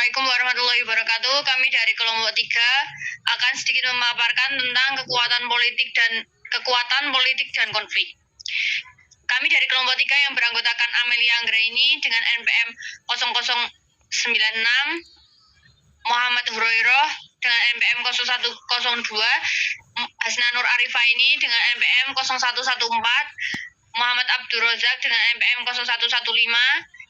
Assalamualaikum warahmatullahi wabarakatuh. Kami dari kelompok 3 akan sedikit memaparkan tentang kekuatan politik dan konflik. Kami dari kelompok 3 yang beranggotakan Amelia Anggraini dengan NPM 0096, Muhammad Hurairah dengan NPM 0102, Hasnanur Arifaini dengan NPM 0114, Muhammad Abdul Razak dengan NPM 0115,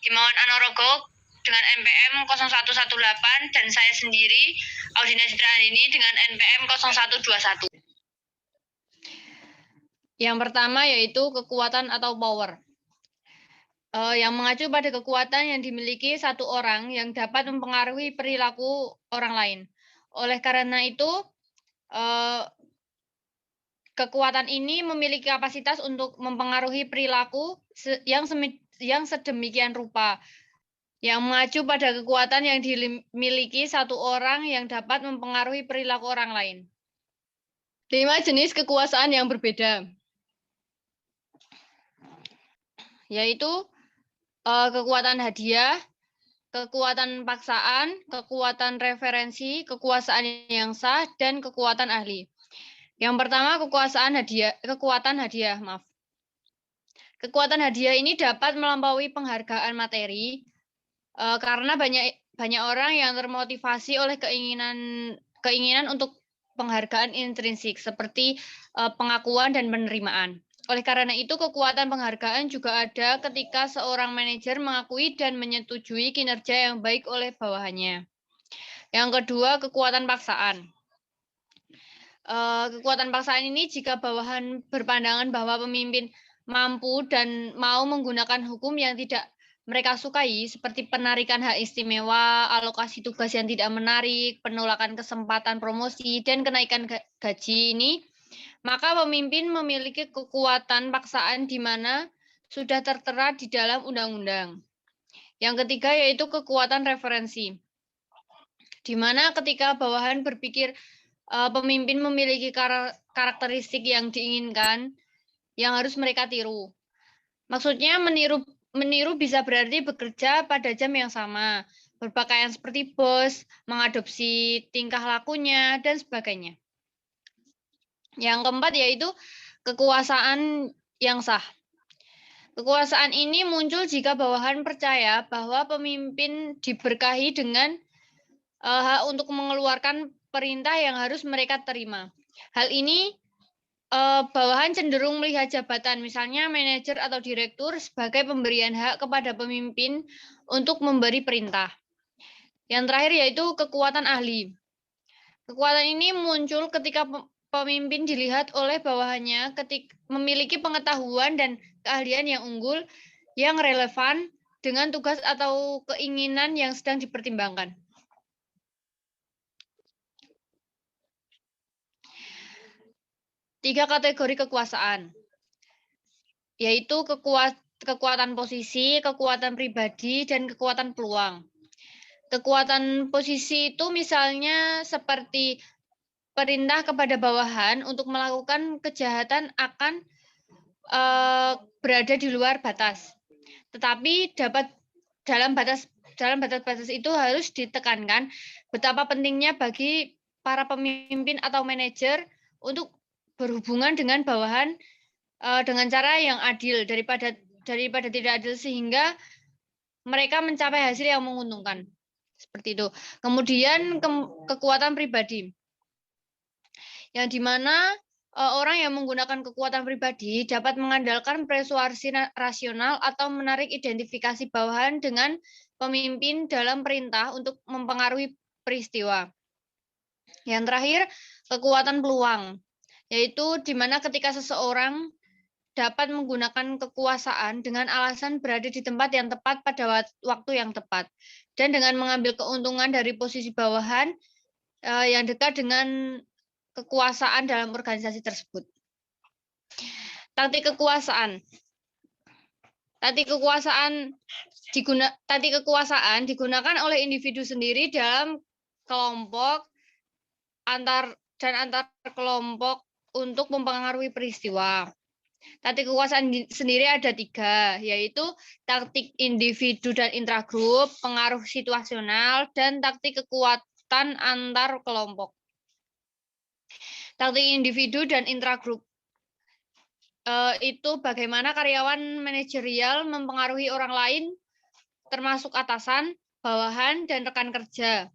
Himawan Anorogo dengan NPM 0118, dan saya sendiri, Audina Citraandini dengan NPM 0121. Yang pertama yaitu kekuatan atau power. Yang mengacu pada kekuatan yang dimiliki satu orang yang dapat mempengaruhi perilaku orang lain. Oleh karena itu, kekuatan ini memiliki kapasitas untuk mempengaruhi perilaku yang sedemikian rupa, yang mengacu pada kekuatan yang dimiliki satu orang yang dapat mempengaruhi perilaku orang lain. 5 jenis kekuasaan yang berbeda, yaitu kekuatan hadiah, kekuatan paksaan, kekuatan referensi, kekuasaan yang sah, dan kekuatan ahli. Yang pertama, kekuatan hadiah. Kekuatan hadiah ini dapat melampaui penghargaan materi, karena banyak orang yang termotivasi oleh keinginan untuk penghargaan intrinsik seperti pengakuan dan penerimaan. Oleh karena itu, kekuatan penghargaan juga ada ketika seorang manajer mengakui dan menyetujui kinerja yang baik oleh bawahannya. Yang kedua, kekuatan paksaan. Kekuatan paksaan ini jika bawahan berpandangan bahwa pemimpin mampu dan mau menggunakan hukum yang tidak mereka sukai, seperti penarikan hak istimewa, alokasi tugas yang tidak menarik, penolakan kesempatan promosi, dan kenaikan gaji ini, maka pemimpin memiliki kekuatan paksaan di mana sudah tertera di dalam undang-undang. Yang ketiga yaitu kekuatan referensi, di mana ketika bawahan berpikir pemimpin memiliki karakteristik yang diinginkan, yang harus mereka tiru. Maksudnya meniru bisa berarti bekerja pada jam yang sama, berpakaian seperti bos, mengadopsi tingkah lakunya, dan sebagainya. Yang keempat yaitu kekuasaan yang sah. Kekuasaan ini muncul jika bawahan percaya bahwa pemimpin diberkahi dengan hak untuk mengeluarkan perintah yang harus mereka terima. Hal ini bawahan cenderung melihat jabatan, misalnya manajer atau direktur, sebagai pemberian hak kepada pemimpin untuk memberi perintah. Yang terakhir yaitu kekuatan ahli. Kekuatan ini muncul ketika pemimpin dilihat oleh bawahannya memiliki pengetahuan dan keahlian yang unggul, yang relevan dengan tugas atau keinginan yang sedang dipertimbangkan. Tiga kategori kekuasaan, yaitu kekuatan posisi, kekuatan pribadi, dan kekuatan peluang. Kekuatan posisi itu misalnya seperti perintah kepada bawahan untuk melakukan kejahatan akan berada di luar batas. Tetapi dalam batas-batas itu harus ditekankan betapa pentingnya bagi para pemimpin atau manajer untuk berhubungan dengan bawahan dengan cara yang adil daripada tidak adil, sehingga mereka mencapai hasil yang menguntungkan. Seperti itu. Kemudian kekuatan pribadi, yang dimana orang yang menggunakan kekuatan pribadi dapat mengandalkan persuasi rasional atau menarik identifikasi bawahan dengan pemimpin dalam perintah untuk mempengaruhi peristiwa. Yang terakhir, kekuatan peluang, yaitu di mana ketika seseorang dapat menggunakan kekuasaan dengan alasan berada di tempat yang tepat pada waktu yang tepat, dan dengan mengambil keuntungan dari posisi bawahan yang dekat dengan kekuasaan dalam organisasi tersebut. Taktik kekuasaan digunakan oleh individu sendiri dalam kelompok antar kelompok untuk mempengaruhi peristiwa. Taktik kekuasaan sendiri ada 3, yaitu taktik individu dan intragrup, pengaruh situasional, dan taktik kekuatan antar kelompok. Taktik individu dan intragrup itu bagaimana karyawan manajerial mempengaruhi orang lain, termasuk atasan, bawahan, dan rekan kerja.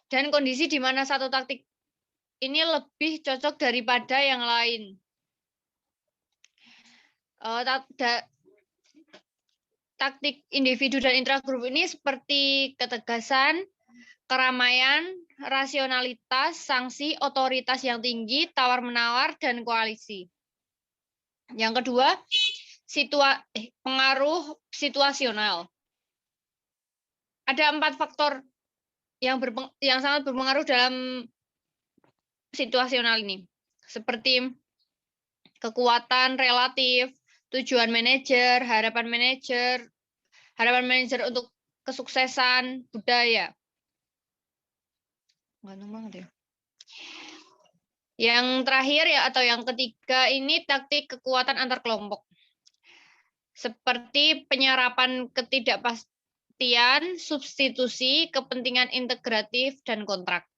Dan kondisi di mana satu taktik ini lebih cocok daripada yang lain. Taktik individu dan intragrup ini seperti ketegasan, keramaian, rasionalitas, sanksi, otoritas yang tinggi, tawar-menawar, dan koalisi. Yang kedua, pengaruh situasional. Ada 4 faktor yang sangat berpengaruh dalam situasional ini, seperti kekuatan relatif, tujuan manajer, harapan manajer untuk kesuksesan, budaya. Yang terakhir atau yang ketiga ini taktik kekuatan antar kelompok. Seperti penyerapan ketidakpastian, substitusi, kepentingan integratif, dan kontrak.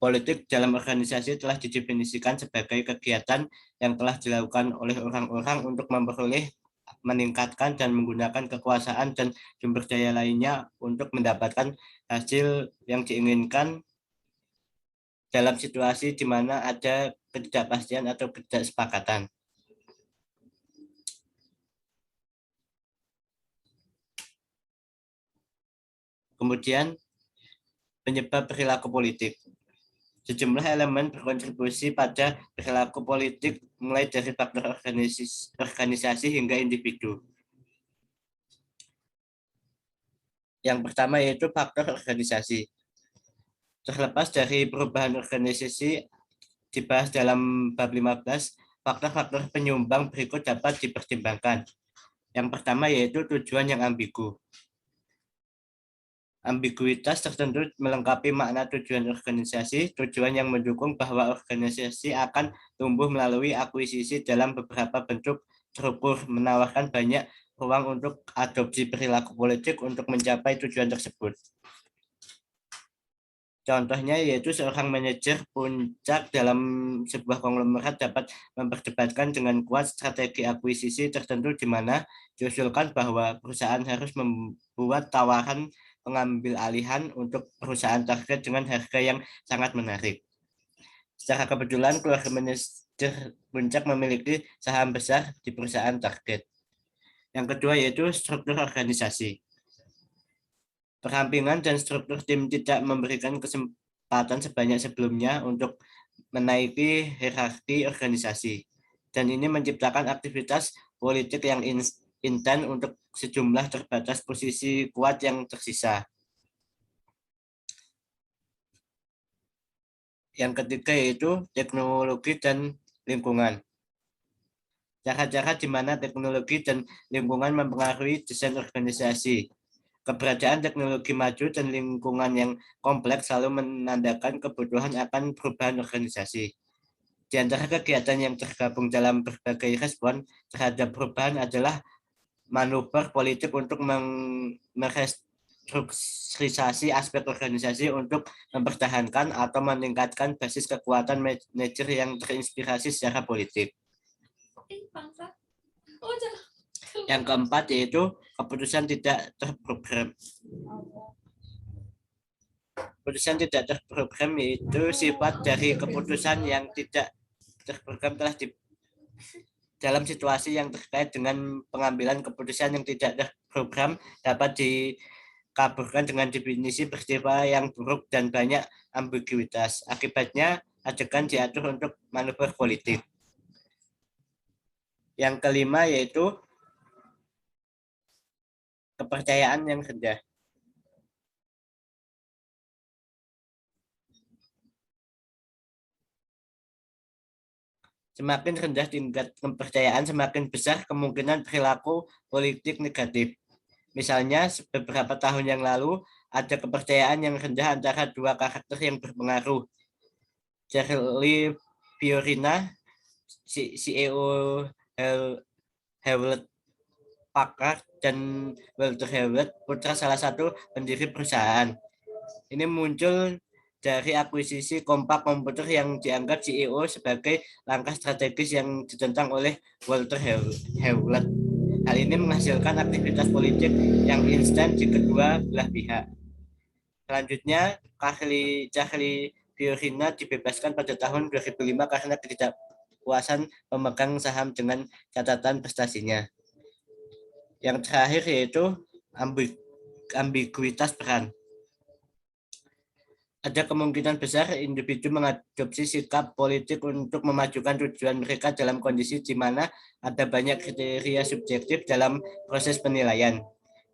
Politik dalam organisasi telah didefinisikan sebagai kegiatan yang telah dilakukan oleh orang-orang untuk memperoleh, meningkatkan, dan menggunakan kekuasaan dan sumber daya lainnya untuk mendapatkan hasil yang diinginkan dalam situasi di mana ada ketidakpastian atau ketidaksepakatan. Kemudian, penyebab perilaku politik. Sejumlah elemen berkontribusi pada perilaku politik mulai dari faktor organisasi hingga individu. Yang pertama yaitu faktor organisasi. Terlepas dari perubahan organisasi dibahas dalam bab 15, faktor-faktor penyumbang berikut dapat dipertimbangkan. Yang pertama yaitu tujuan yang ambigu. Ambiguitas tertentu melengkapi makna tujuan organisasi, tujuan yang mendukung bahwa organisasi akan tumbuh melalui akuisisi dalam beberapa bentuk terukur, menawarkan banyak ruang untuk adopsi perilaku politik untuk mencapai tujuan tersebut. Contohnya yaitu seorang manajer puncak dalam sebuah konglomerat dapat memperdebatkan dengan kuat strategi akuisisi tertentu di mana diusulkan bahwa perusahaan harus membuat tawaran pengambil alihan untuk perusahaan target dengan harga yang sangat menarik. Secara kebetulan keluarga manajer puncak memiliki saham besar di perusahaan target. Yang kedua yaitu struktur organisasi. Perampingan dan struktur tim tidak memberikan kesempatan sebanyak sebelumnya untuk menaiki hierarki organisasi. Dan ini menciptakan aktivitas politik yang intens untuk sejumlah terbatas posisi kuat yang tersisa. Yang ketiga yaitu teknologi dan lingkungan. Cara-cara di mana teknologi dan lingkungan mempengaruhi desain organisasi. Keberadaan teknologi maju dan lingkungan yang kompleks selalu menandakan kebutuhan akan perubahan organisasi. Di antara kegiatan yang tergabung dalam berbagai respon terhadap perubahan adalah manuver politik untuk merestrukturisasi aspek organisasi untuk mempertahankan atau meningkatkan basis kekuatan manajer yang terinspirasi secara politik. Yang keempat yaitu keputusan tidak terprogram. Keputusan tidak terprogram yaitu sifat dari keputusan yang tidak terprogram telah dalam situasi yang terkait dengan pengambilan keputusan yang tidak terprogram dapat dikaburkan dengan definisi peristiwa yang buruk dan banyak ambiguitas. Akibatnya adegan diatur untuk manuver politik. Yang kelima yaitu kepercayaan yang rendah. Semakin rendah tingkat kepercayaan, semakin besar kemungkinan perilaku politik negatif. Misalnya, beberapa tahun yang lalu, ada kepercayaan yang rendah antara dua karakter yang berpengaruh. Charlie Fiorina, CEO Hewlett Packard dan Walter Hewlett, putra salah satu pendiri perusahaan. Ini muncul dari akuisisi Compaq Computer yang dianggap CEO sebagai langkah strategis yang ditentang oleh Walter Hewlett. Hal ini menghasilkan aktivitas politik yang instan di kedua belah pihak. Selanjutnya, Charlie Fiorina dibebaskan pada tahun 2005 karena ketidakpuasan pemegang saham dengan catatan prestasinya. Yang terakhir yaitu ambiguitas peran. Ada kemungkinan besar individu mengadopsi sikap politik untuk memajukan tujuan mereka dalam kondisi di mana ada banyak kriteria subjektif dalam proses penilaian.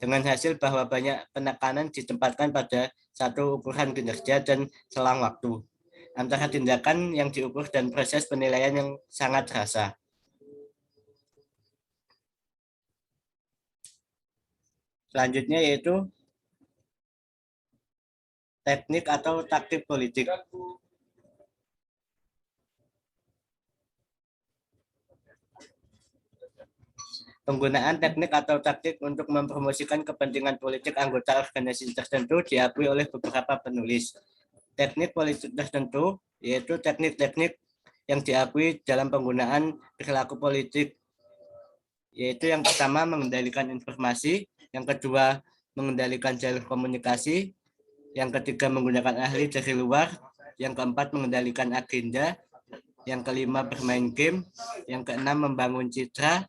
Dengan hasil bahwa banyak penekanan ditempatkan pada satu ukuran kinerja dan selang waktu antara tindakan yang diukur dan proses penilaian yang sangat terasa. Selanjutnya yaitu teknik atau taktik politik. Penggunaan teknik atau taktik untuk mempromosikan kepentingan politik anggota organisasi tertentu diakui oleh beberapa penulis. Teknik politik tertentu yaitu teknik-teknik yang diakui dalam penggunaan perilaku politik, yaitu yang pertama mengendalikan informasi, yang kedua mengendalikan jalur komunikasi, yang ketiga menggunakan ahli dari luar, yang keempat mengendalikan agenda, yang kelima bermain game, yang keenam membangun citra,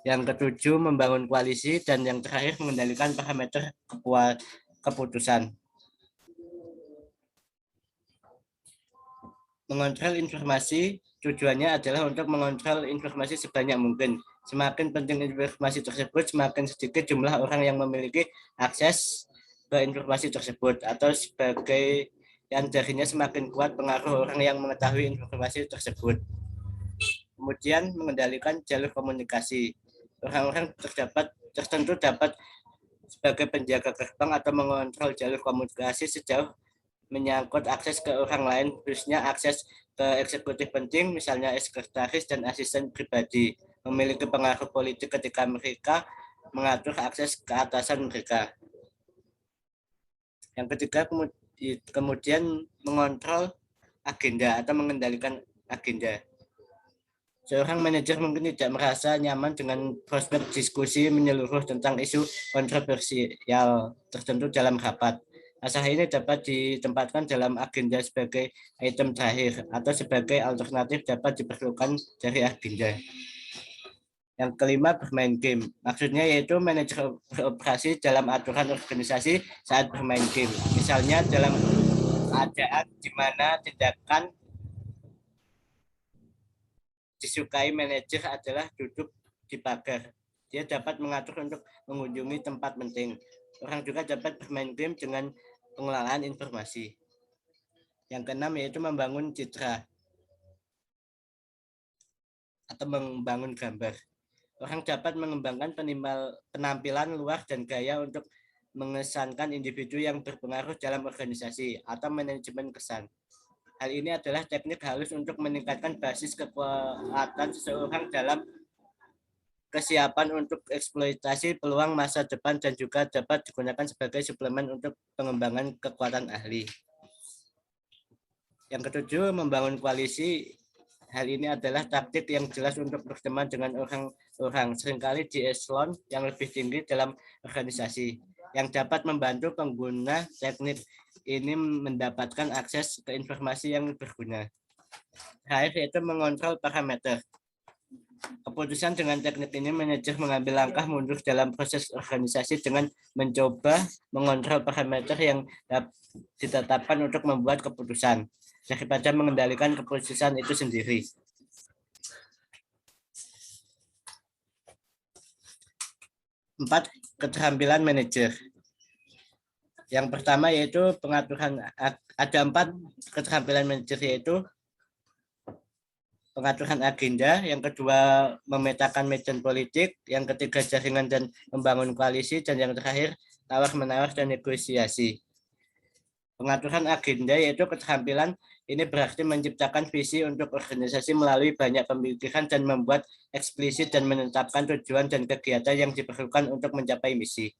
yang ketujuh membangun koalisi, dan yang terakhir mengendalikan parameter keputusan. Mengontrol informasi tujuannya adalah untuk mengontrol informasi sebanyak mungkin. Semakin penting informasi tersebut, semakin sedikit jumlah orang yang memiliki akses ke informasi tersebut, atau sebagai yang darinya semakin kuat pengaruh orang yang mengetahui informasi tersebut. Kemudian mengendalikan jalur komunikasi. Orang-orang tertentu dapat sebagai penjaga gerbang atau mengontrol jalur komunikasi sejauh menyangkut akses ke orang lain, khususnya akses ke eksekutif penting, misalnya sekretaris dan asisten pribadi, memiliki pengaruh politik ketika mereka mengatur akses ke atasan mereka. Yang ketiga, kemudian mengontrol agenda atau mengendalikan agenda. Seorang manajer mungkin tidak merasa nyaman dengan prospek diskusi menyeluruh tentang isu kontroversial tertentu dalam rapat. Masalah ini dapat ditempatkan dalam agenda sebagai item terakhir atau sebagai alternatif dapat diperlukan dari agenda. Yang kelima, bermain game. Maksudnya yaitu manajer beroperasi dalam aturan organisasi saat bermain game. Misalnya dalam keadaan di mana tindakan disukai manajer adalah duduk di pagar. Dia dapat mengatur untuk mengunjungi tempat penting. Orang juga dapat bermain game dengan pengelolaan informasi. Yang keenam yaitu membangun citra atau membangun gambar. Orang dapat mengembangkan penampilan luar dan gaya untuk mengesankan individu yang berpengaruh dalam organisasi atau manajemen kesan. Hal ini adalah teknik halus untuk meningkatkan basis kekuatan seseorang dalam kesiapan untuk eksploitasi peluang masa depan dan juga dapat digunakan sebagai suplemen untuk pengembangan kekuatan ahli. Yang ketujuh, membangun koalisi. Hal ini adalah taktik yang jelas untuk berteman dengan orang-orang, seringkali di eselon yang lebih tinggi dalam organisasi, yang dapat membantu pengguna teknik ini mendapatkan akses ke informasi yang berguna. Terakhir yaitu mengontrol parameter. Keputusan dengan teknik ini manajer mengambil langkah mundur dalam proses organisasi dengan mencoba mengontrol parameter yang ditetapkan untuk membuat keputusan daripada mengendalikan keputusan itu sendiri. Empat, keterampilan manajer. Yang pertama yaitu pengaturan, ada 4 keterampilan manajer, yaitu pengaturan agenda, yang kedua memetakan medan politik, yang ketiga jaringan dan membangun koalisi, dan yang terakhir tawar-menawar dan negosiasi. Pengaturan agenda yaitu keterampilan ini berarti menciptakan visi untuk organisasi melalui banyak pemikiran dan membuat eksplisit dan menetapkan tujuan dan kegiatan yang diperlukan untuk mencapai misi.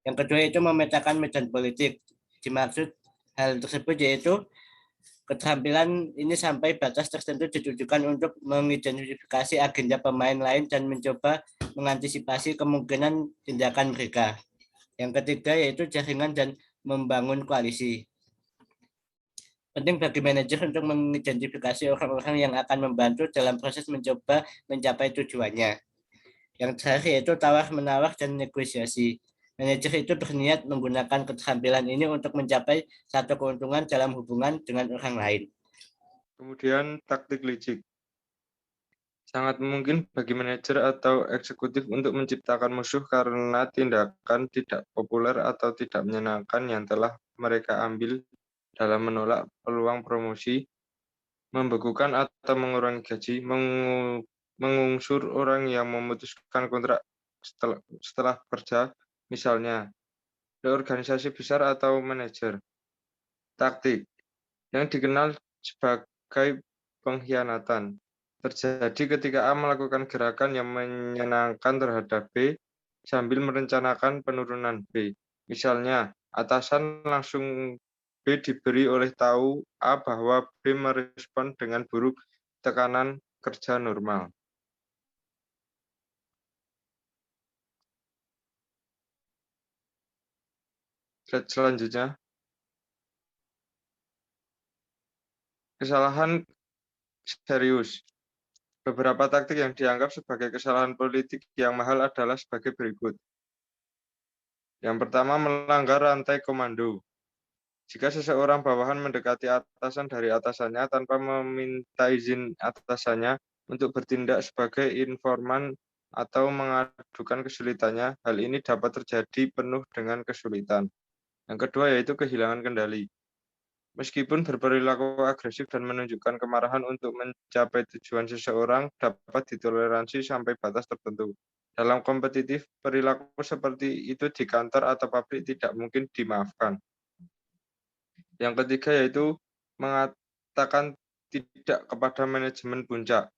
Yang kedua itu memetakan medan politik. Dimaksud hal tersebut yaitu keterampilan ini sampai batas tertentu ditujukan untuk mengidentifikasi agenda pemain lain dan mencoba mengantisipasi kemungkinan tindakan mereka. Yang ketiga yaitu jaringan dan membangun koalisi. Penting bagi manajer untuk mengidentifikasi orang-orang yang akan membantu dalam proses mencoba mencapai tujuannya. Yang terakhir yaitu tawar-menawar dan negosiasi. Manajer itu berniat menggunakan keterampilan ini untuk mencapai satu keuntungan dalam hubungan dengan orang lain. Kemudian taktik licik. Sangat mungkin bagi manajer atau eksekutif untuk menciptakan musuh karena tindakan tidak populer atau tidak menyenangkan yang telah mereka ambil dalam menolak peluang promosi, membekukan atau mengurangi gaji, mengusir orang yang memutuskan kontrak setelah kerja, misalnya di organisasi besar atau manajer. Taktik yang dikenal sebagai pengkhianatan terjadi ketika A melakukan gerakan yang menyenangkan terhadap B sambil merencanakan penurunan B. Misalnya, atasan langsung B diberi oleh tahu A bahwa B merespon dengan buruk tekanan kerja normal. Slide selanjutnya. Kesalahan serius. Beberapa taktik yang dianggap sebagai kesalahan politik yang mahal adalah sebagai berikut. Yang pertama, melanggar rantai komando. Jika seseorang bawahan mendekati atasan dari atasannya tanpa meminta izin atasannya untuk bertindak sebagai informan atau mengadukan kesulitannya, hal ini dapat terjadi penuh dengan kesulitan. Yang kedua yaitu kehilangan kendali. Meskipun berperilaku agresif dan menunjukkan kemarahan untuk mencapai tujuan seseorang dapat ditoleransi sampai batas tertentu. Dalam kompetitif, perilaku seperti itu di kantor atau pabrik tidak mungkin dimaafkan. Yang ketiga yaitu mengatakan tidak kepada manajemen puncak.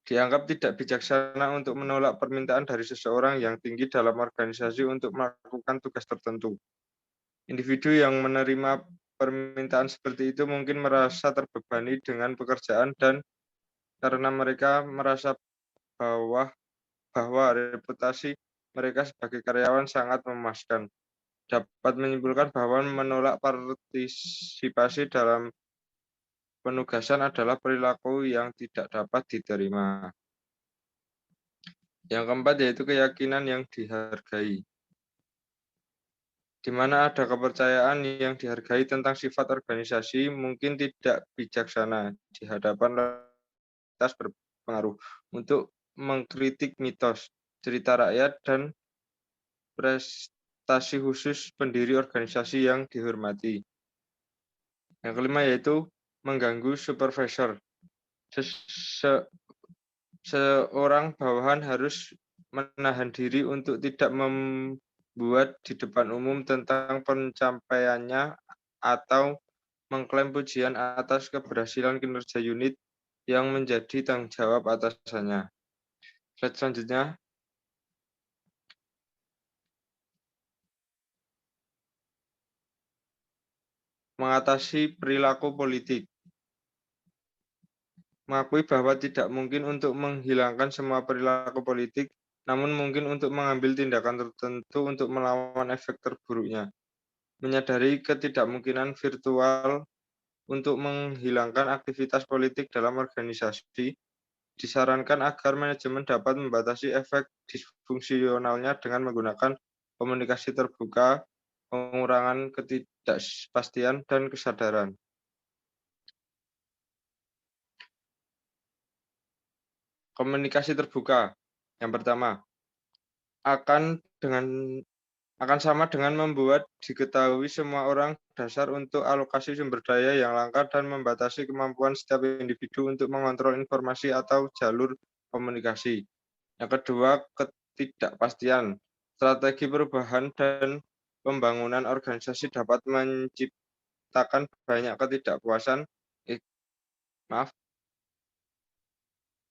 Dianggap tidak bijaksana untuk menolak permintaan dari seseorang yang tinggi dalam organisasi untuk melakukan tugas tertentu. Individu yang menerima permintaan seperti itu mungkin merasa terbebani dengan pekerjaan dan karena mereka merasa bahwa reputasi mereka sebagai karyawan sangat memuaskan. Dapat menyimpulkan bahwa menolak partisipasi dalam penugasan adalah perilaku yang tidak dapat diterima. Yang keempat yaitu keyakinan yang dihargai. Di mana ada kepercayaan yang dihargai tentang sifat organisasi mungkin tidak bijaksana di hadapan realitas berpengaruh untuk mengkritik mitos, cerita rakyat, dan prestasi khusus pendiri organisasi yang dihormati. Yang kelima yaitu mengganggu supervisor. Seorang bawahan harus menahan diri untuk tidak membuat di depan umum tentang pencapaiannya atau mengklaim pujian atas keberhasilan kinerja unit yang menjadi tanggung jawab atasannya. Slide selanjutnya. Mengatasi perilaku politik. Mengakui bahwa tidak mungkin untuk menghilangkan semua perilaku politik, namun mungkin untuk mengambil tindakan tertentu untuk melawan efek terburuknya. Menyadari ketidakmungkinan virtual untuk menghilangkan aktivitas politik dalam organisasi, disarankan agar manajemen dapat membatasi efek disfungsionalnya dengan menggunakan komunikasi terbuka, pengurangan ketidakpastian, dan kesadaran. Komunikasi terbuka. Yang pertama, akan sama dengan membuat diketahui semua orang dasar untuk alokasi sumber daya yang langka dan membatasi kemampuan setiap individu untuk mengontrol informasi atau jalur komunikasi. Yang kedua, ketidakpastian. Strategi perubahan dan pembangunan organisasi dapat menciptakan banyak ketidakpuasan.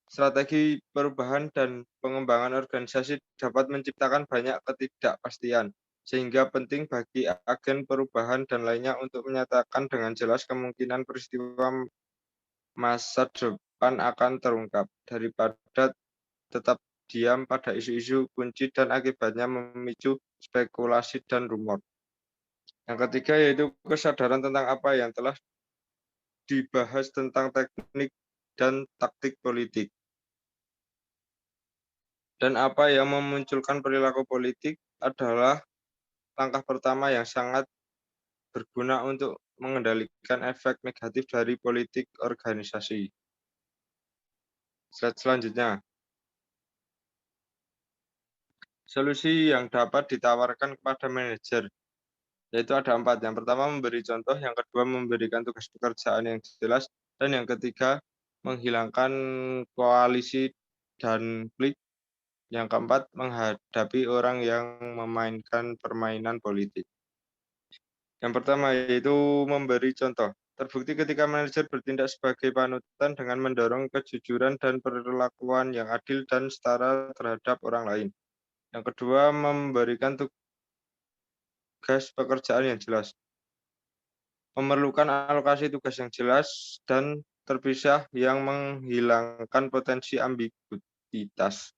Strategi perubahan dan pengembangan organisasi dapat menciptakan banyak ketidakpastian, sehingga penting bagi agen perubahan dan lainnya untuk menyatakan dengan jelas kemungkinan peristiwa masa depan akan terungkap, daripada tetap diam pada isu-isu kunci dan akibatnya memicu spekulasi dan rumor. Yang ketiga yaitu kesadaran tentang apa yang telah dibahas tentang teknik dan taktik politik. Dan apa yang memunculkan perilaku politik adalah langkah pertama yang sangat berguna untuk mengendalikan efek negatif dari politik organisasi. Slide selanjutnya. Solusi yang dapat ditawarkan kepada manajer, yaitu ada 4. Yang pertama memberi contoh, yang kedua memberikan tugas pekerjaan yang jelas, dan yang ketiga menghilangkan koalisi dan klik. Yang keempat, menghadapi orang yang memainkan permainan politik. Yang pertama yaitu memberi contoh. Terbukti ketika manajer bertindak sebagai panutan dengan mendorong kejujuran dan perlakuan yang adil dan setara terhadap orang lain. Yang kedua, memberikan tugas pekerjaan yang jelas. Memerlukan alokasi tugas yang jelas dan terpisah yang menghilangkan potensi ambiguitas.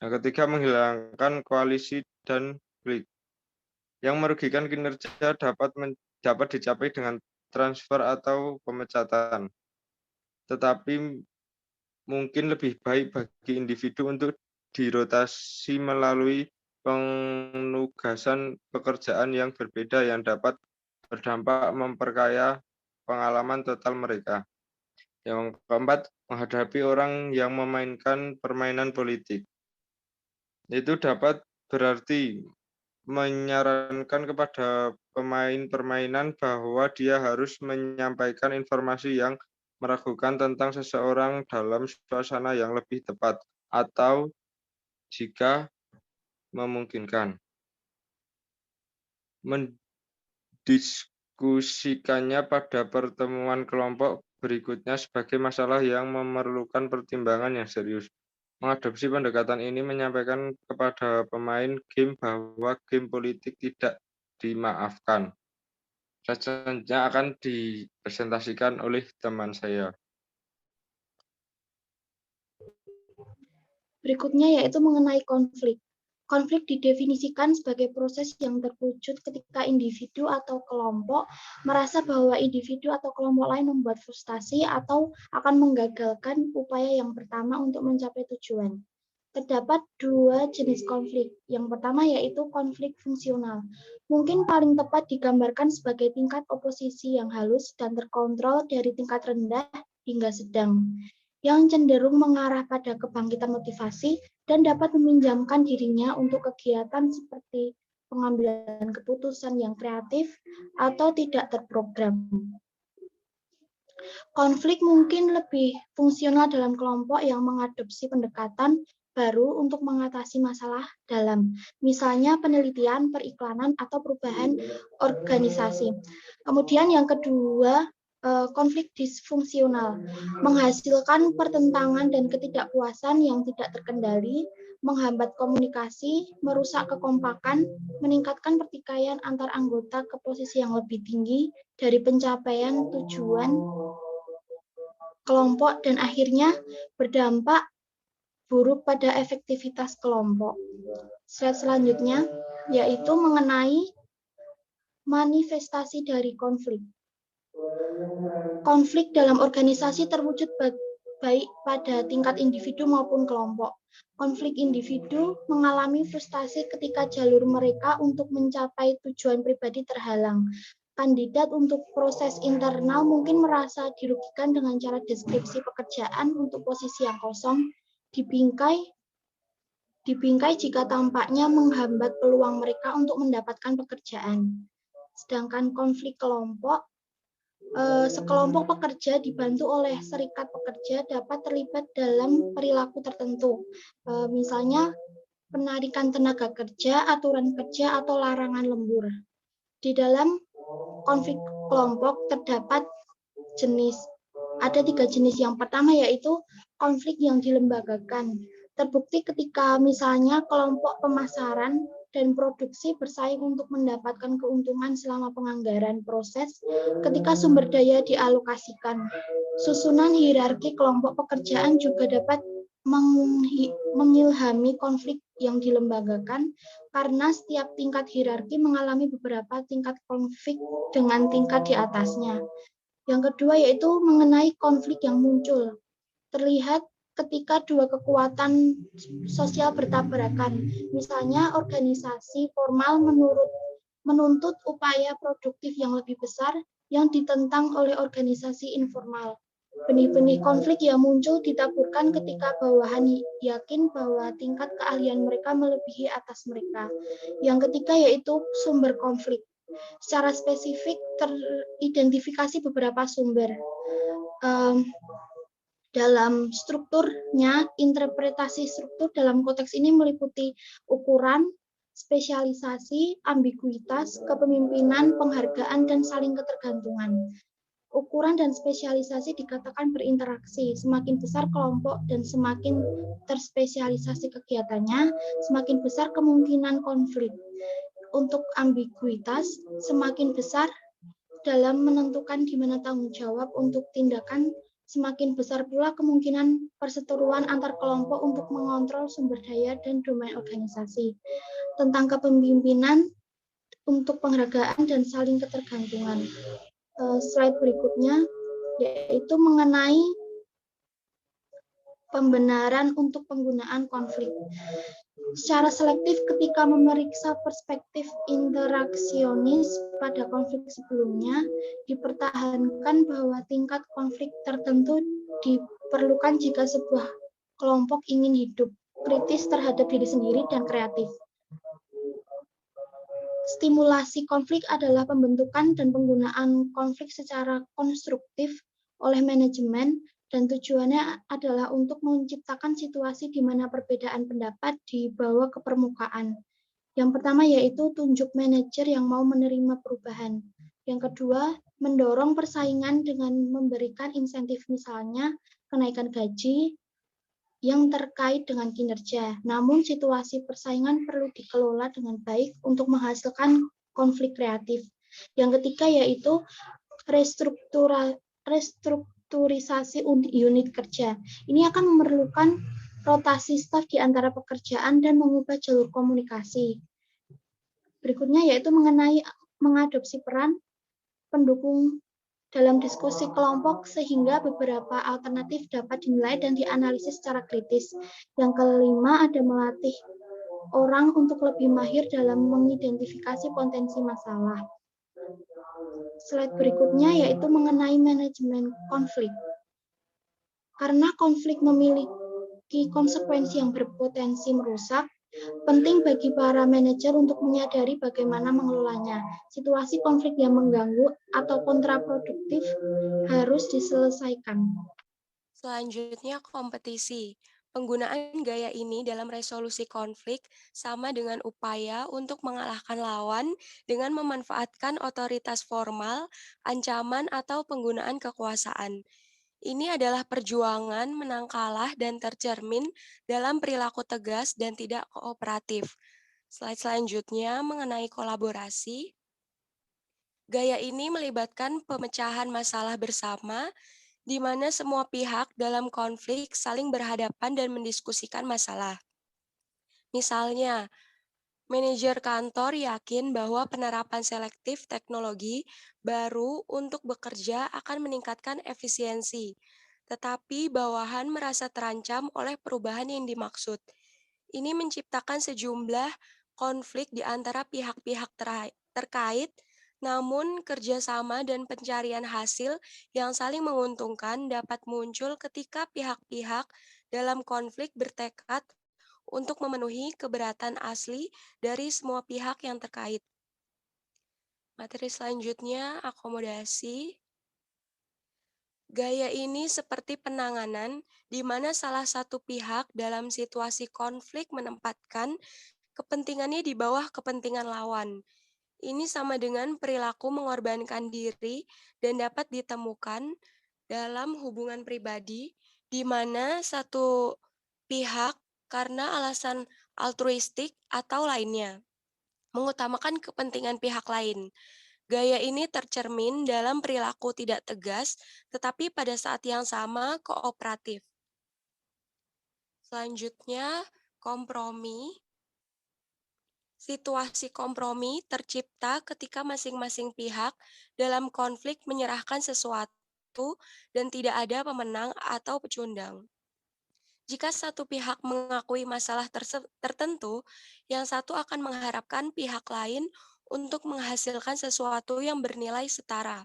Yang ketiga, menghilangkan koalisi dan klik. Yang merugikan kinerja dapat dicapai dengan transfer atau pemecatan. Tetapi mungkin lebih baik bagi individu untuk dirotasi melalui penugasan pekerjaan yang berbeda yang dapat berdampak memperkaya pengalaman total mereka. Yang keempat, menghadapi orang yang memainkan permainan politik. Itu dapat berarti menyarankan kepada pemain permainan bahwa dia harus menyampaikan informasi yang meragukan tentang seseorang dalam suasana yang lebih tepat, atau jika memungkinkan, mendiskusikannya pada pertemuan kelompok berikutnya sebagai masalah yang memerlukan pertimbangan yang serius. Mengadopsi pendekatan ini menyampaikan kepada pemain game bahwa game politik tidak dimaafkan. Selanjutnya akan dipresentasikan oleh teman saya. Berikutnya yaitu mengenai konflik. Konflik didefinisikan sebagai proses yang terwujud ketika individu atau kelompok merasa bahwa individu atau kelompok lain membuat frustasi atau akan menggagalkan upaya yang pertama untuk mencapai tujuan. Terdapat 2 jenis konflik. Yang pertama yaitu konflik fungsional. Mungkin paling tepat digambarkan sebagai tingkat oposisi yang halus dan terkontrol dari tingkat rendah hingga sedang, yang cenderung mengarah pada kebangkitan motivasi dan dapat meminjamkan dirinya untuk kegiatan seperti pengambilan keputusan yang kreatif atau tidak terprogram. Konflik mungkin lebih fungsional dalam kelompok yang mengadopsi pendekatan baru untuk mengatasi masalah dalam, misalnya penelitian, periklanan, atau perubahan organisasi. Kemudian yang kedua, konflik disfungsional, menghasilkan pertentangan dan ketidakpuasan yang tidak terkendali, menghambat komunikasi, merusak kekompakan, meningkatkan pertikaian antar anggota ke posisi yang lebih tinggi dari pencapaian tujuan kelompok, dan akhirnya berdampak buruk pada efektivitas kelompok. Slide selanjutnya yaitu mengenai manifestasi dari konflik. Konflik dalam organisasi terwujud baik pada tingkat individu maupun kelompok. Konflik individu mengalami frustasi ketika jalur mereka untuk mencapai tujuan pribadi terhalang. Kandidat untuk proses internal mungkin merasa dirugikan dengan cara deskripsi pekerjaan untuk posisi yang kosong, dibingkai jika tampaknya menghambat peluang mereka untuk mendapatkan pekerjaan. Sedangkan konflik kelompok, sekelompok pekerja dibantu oleh serikat pekerja dapat terlibat dalam perilaku tertentu, misalnya penarikan tenaga kerja, aturan kerja, atau larangan lembur. Di dalam konflik kelompok terdapat ada 3 jenis. Yang pertama yaitu konflik yang dilembagakan. Terbukti ketika misalnya kelompok pemasaran dan produksi bersaing untuk mendapatkan keuntungan selama penganggaran proses ketika sumber daya dialokasikan. Susunan hierarki kelompok pekerjaan juga dapat mengilhami konflik yang dilembagakan karena setiap tingkat hierarki mengalami beberapa tingkat konflik dengan tingkat di atasnya. Yang kedua yaitu mengenai konflik yang muncul. Terlihat ketika dua kekuatan sosial bertabrakan. Misalnya organisasi formal menuntut upaya produktif yang lebih besar yang ditentang oleh organisasi informal. Benih-benih konflik yang muncul ditaburkan ketika bawahan yakin bahwa tingkat keahlian mereka melebihi atas mereka. Yang ketiga yaitu sumber konflik. Secara spesifik teridentifikasi beberapa sumber. Dalam strukturnya, interpretasi struktur dalam konteks ini meliputi ukuran, spesialisasi, ambiguitas, kepemimpinan, penghargaan, dan saling ketergantungan. Ukuran dan spesialisasi dikatakan berinteraksi. Semakin besar kelompok dan semakin terspesialisasi kegiatannya, semakin besar kemungkinan konflik. Untuk ambiguitas, semakin besar dalam menentukan di mana tanggung jawab untuk tindakan, semakin besar pula kemungkinan perseteruan antar kelompok untuk mengontrol sumber daya dan domain organisasi. Tentang kepemimpinan untuk penghargaan dan saling ketergantungan. Slide berikutnya yaitu mengenai pembenaran untuk penggunaan konflik. Secara selektif ketika memeriksa perspektif interaksionis pada konflik sebelumnya, dipertahankan bahwa tingkat konflik tertentu diperlukan jika sebuah kelompok ingin hidup kritis terhadap diri sendiri dan kreatif. Stimulasi konflik adalah pembentukan dan penggunaan konflik secara konstruktif oleh manajemen, dan tujuannya adalah untuk menciptakan situasi di mana perbedaan pendapat dibawa ke permukaan. Yang pertama yaitu tunjuk manajer yang mau menerima perubahan. Yang kedua, mendorong persaingan dengan memberikan insentif, misalnya kenaikan gaji yang terkait dengan kinerja. Namun situasi persaingan perlu dikelola dengan baik untuk menghasilkan konflik kreatif. Yang ketiga yaitu restrukturisasi unit kerja. Ini akan memerlukan rotasi staf di antara pekerjaan dan mengubah jalur komunikasi. Berikutnya yaitu mengenai mengadopsi peran pendukung dalam diskusi kelompok sehingga beberapa alternatif dapat dinilai dan dianalisis secara kritis. Yang kelima ada melatih orang untuk lebih mahir dalam mengidentifikasi potensi masalah. Slide berikutnya yaitu mengenai manajemen konflik. Karena konflik memiliki konsekuensi yang berpotensi merusak, penting bagi para manajer untuk menyadari bagaimana mengelolanya. Situasi konflik yang mengganggu atau kontraproduktif harus diselesaikan. Selanjutnya, kompetisi. Penggunaan gaya ini dalam resolusi konflik sama dengan upaya untuk mengalahkan lawan dengan memanfaatkan otoritas formal, ancaman, atau penggunaan kekuasaan. Ini adalah perjuangan menang kalah dan tercermin dalam perilaku tegas dan tidak kooperatif. Slide selanjutnya mengenai kolaborasi. Gaya ini melibatkan pemecahan masalah bersama, di mana semua pihak dalam konflik saling berhadapan dan mendiskusikan masalah. Misalnya, manajer kantor yakin bahwa penerapan selektif teknologi baru untuk bekerja akan meningkatkan efisiensi, tetapi bawahan merasa terancam oleh perubahan yang dimaksud. Ini menciptakan sejumlah konflik di antara pihak-pihak terkait, namun kerjasama dan pencarian hasil yang saling menguntungkan dapat muncul ketika pihak-pihak dalam konflik bertekad untuk memenuhi keberatan asli dari semua pihak yang terkait. Materi selanjutnya, akomodasi. Gaya ini seperti penanganan, di mana salah satu pihak dalam situasi konflik menempatkan kepentingannya di bawah kepentingan lawan. Ini sama dengan perilaku mengorbankan diri dan dapat ditemukan dalam hubungan pribadi di mana satu pihak karena alasan altruistik atau lainnya mengutamakan kepentingan pihak lain. Gaya ini tercermin dalam perilaku tidak tegas, tetapi pada saat yang sama kooperatif. Selanjutnya, kompromi. Situasi kompromi tercipta ketika masing-masing pihak dalam konflik menyerahkan sesuatu dan tidak ada pemenang atau pecundang. Jika satu pihak mengakui masalah tertentu, yang satu akan mengharapkan pihak lain untuk menghasilkan sesuatu yang bernilai setara.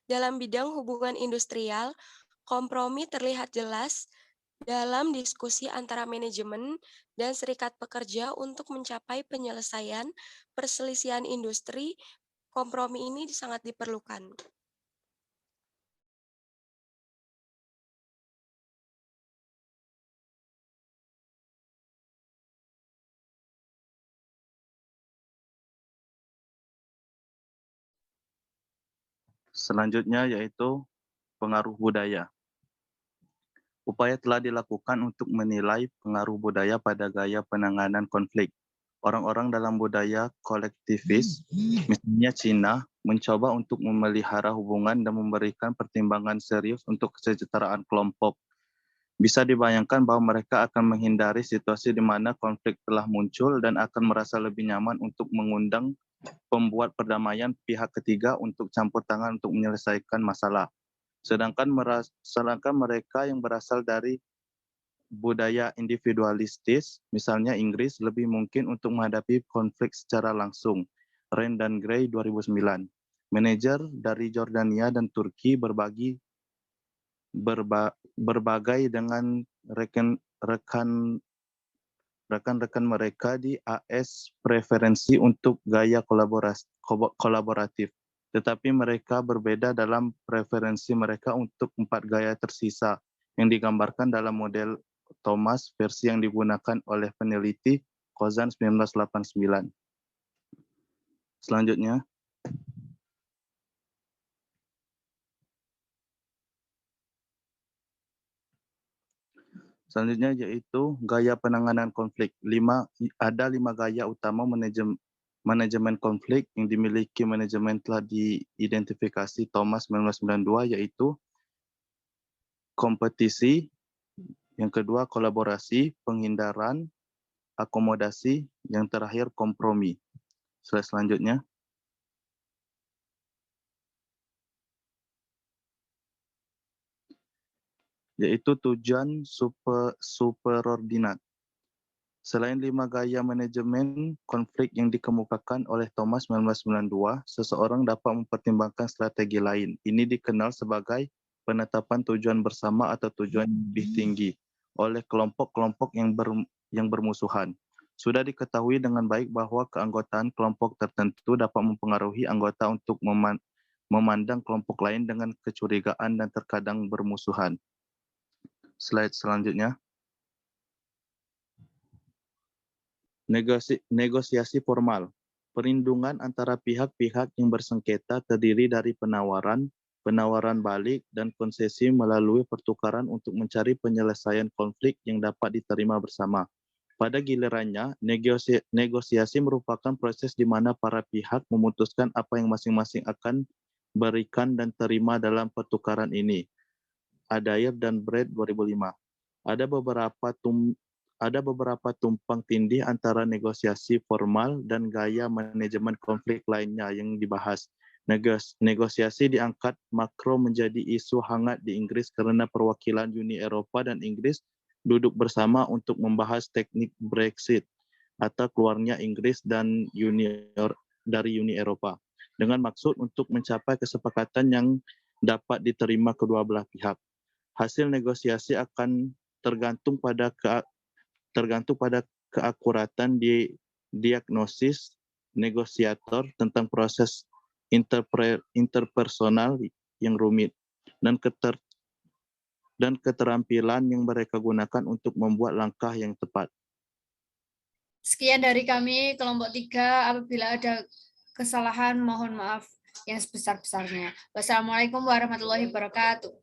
Dalam bidang hubungan industrial, kompromi terlihat jelas dalam diskusi antara manajemen dan serikat pekerja untuk mencapai penyelesaian perselisihan industri. Kompromi ini sangat diperlukan. Selanjutnya yaitu pengaruh budaya. Upaya telah dilakukan untuk menilai pengaruh budaya pada gaya penanganan konflik. Orang-orang dalam budaya kolektivis, misalnya Cina, mencoba untuk memelihara hubungan dan memberikan pertimbangan serius untuk kesejahteraan kelompok. Bisa dibayangkan bahwa mereka akan menghindari situasi di mana konflik telah muncul dan akan merasa lebih nyaman untuk mengundang pembuat perdamaian pihak ketiga untuk campur tangan untuk menyelesaikan masalah. Sedangkan mereka yang berasal dari budaya individualistis, misalnya Inggris, lebih mungkin untuk menghadapi konflik secara langsung. Rand dan Gray 2009. Manajer dari Jordania dan Turki berbagai dengan rekan-rekan mereka di AS preferensi untuk gaya kolaboratif, tetapi mereka berbeda dalam preferensi mereka untuk 4 gaya tersisa yang digambarkan dalam model Thomas versi yang digunakan oleh peneliti Kozan 1989. Selanjutnya, yaitu gaya penanganan konflik. Ada 5 gaya utama manajemen konflik yang dimiliki manajemen telah diidentifikasi Thomas 1992, yaitu kompetisi, yang kedua kolaborasi, penghindaran, akomodasi, yang terakhir kompromi. Slide selanjutnya. Yaitu tujuan superordinat. Selain 5 gaya manajemen konflik yang dikemukakan oleh Thomas 1992, seseorang dapat mempertimbangkan strategi lain. Ini dikenal sebagai penetapan tujuan bersama atau tujuan yang lebih tinggi oleh kelompok-kelompok yang bermusuhan. Sudah diketahui dengan baik bahwa keanggotaan kelompok tertentu dapat mempengaruhi anggota untuk memandang kelompok lain dengan kecurigaan dan terkadang bermusuhan. Slide selanjutnya. Negosiasi formal. Perlindungan antara pihak-pihak yang bersengketa terdiri dari penawaran balik, dan konsesi melalui pertukaran untuk mencari penyelesaian konflik yang dapat diterima bersama. Pada gilirannya, negosiasi merupakan proses di mana para pihak memutuskan apa yang masing-masing akan berikan dan terima dalam pertukaran ini. Adair dan Brett 2005. Ada beberapa tumpang tindih antara negosiasi formal dan gaya manajemen konflik lainnya yang dibahas. Negosiasi diangkat makro menjadi isu hangat di Inggris karena perwakilan Uni Eropa dan Inggris duduk bersama untuk membahas teknik Brexit atau keluarnya Inggris dan dari Uni Eropa dengan maksud untuk mencapai kesepakatan yang dapat diterima kedua belah pihak. Hasil negosiasi akan tergantung pada keakuratan di diagnosis negosiator tentang proses interpersonal yang rumit dan keterampilan yang mereka gunakan untuk membuat langkah yang tepat. Sekian dari kami kelompok 3. Apabila ada kesalahan, mohon maaf yang sebesar-besarnya. Wassalamualaikum warahmatullahi wabarakatuh.